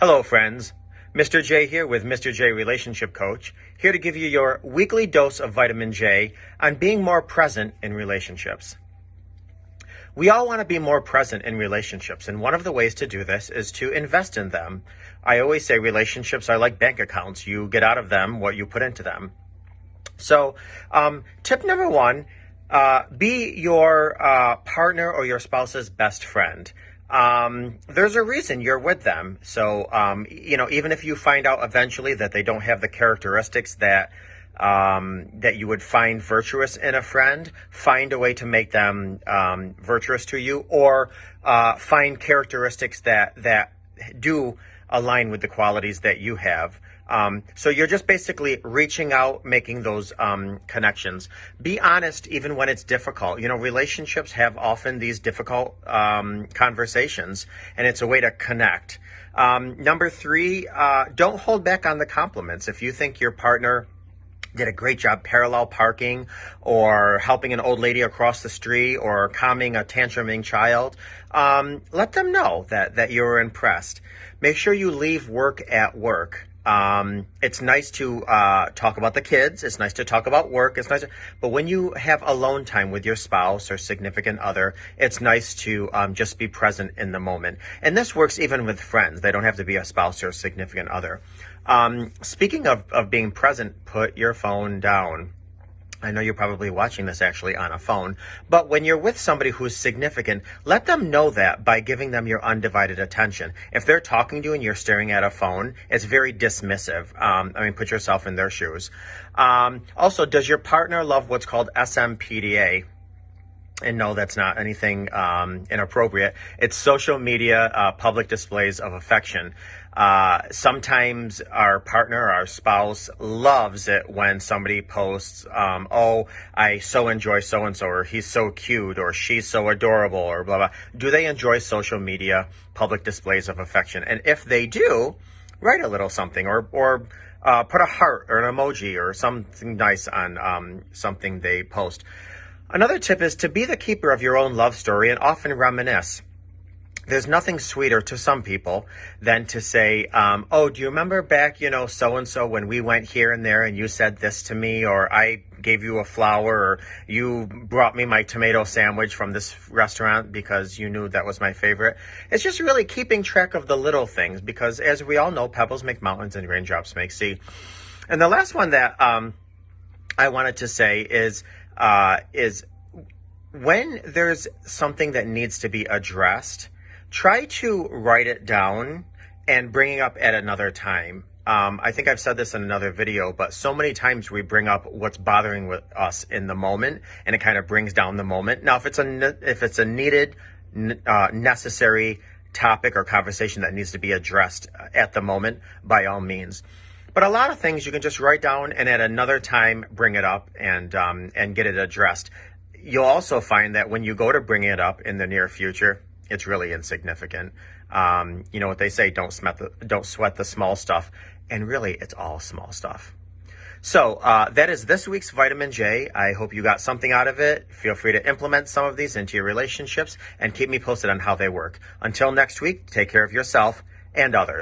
Hello, friends. Mr. J here with Mr. J Relationship Coach, here to give you your weekly dose of vitamin J on being more present in relationships. We all want to be more present in relationships, and one of the ways to do this is to invest in them. I always say relationships are like bank accounts. You get out of them what you put into them. So, tip number one, be your partner or your spouse's best friend. There's a reason you're with them. So, even if you find out eventually that they don't have the characteristics that you would find virtuous in a friend, find a way to make them virtuous to you, or find characteristics that do align with the qualities that you have. So you're just basically reaching out, making those connections. Be honest even when it's difficult. Relationships have often these difficult conversations, and it's a way to connect. Number three, don't hold back on the compliments. If you think your partner did a great job parallel parking or helping an old lady across the street or calming a tantruming child, let them know that you're impressed. Make sure you leave work at work. It's nice to talk about the kids. It's nice to talk about work. But when you have alone time with your spouse or significant other, it's nice to just be present in the moment. And this works even with friends. They don't have to be a spouse or a significant other. Speaking of being present, put your phone down. I know you're probably watching this actually on a phone, but when you're with somebody who's significant, let them know that by giving them your undivided attention. If they're talking to you and you're staring at a phone, it's very dismissive. Put yourself in their shoes. Also, does your partner love what's called SMPDA? And no, that's not anything inappropriate. It's social media public displays of affection. Sometimes our partner, our spouse, loves it when somebody posts, I so enjoy so-and-so, or he's so cute, or she's so adorable, or blah, blah. Do they enjoy social media public displays of affection? And if they do, write a little something, or put a heart or an emoji or something nice on something they post. Another tip is to be the keeper of your own love story and often reminisce. There's nothing sweeter to some people than to say, do you remember back, so-and-so when we went here and there and you said this to me, or I gave you a flower, or you brought me my tomato sandwich from this restaurant because you knew that was my favorite. It's just really keeping track of the little things because, as we all know, pebbles make mountains and raindrops make sea. And the last one that I wanted to say is when there's something that needs to be addressed, try to write it down and bring it up at another time. I think I've said this in another video, but so many times we bring up what's bothering with us in the moment, and it kind of brings down the moment. Now, if it's a needed, necessary topic or conversation that needs to be addressed at the moment, by all means. But a lot of things you can just write down and at another time bring it up and get it addressed. You'll also find that when you go to bring it up in the near future, it's really insignificant. You know what they say, don't sweat the small stuff. And really, it's all small stuff. So that is this week's Vitamin J. I hope you got something out of it. Feel free to implement some of these into your relationships and keep me posted on how they work. Until next week, take care of yourself and others.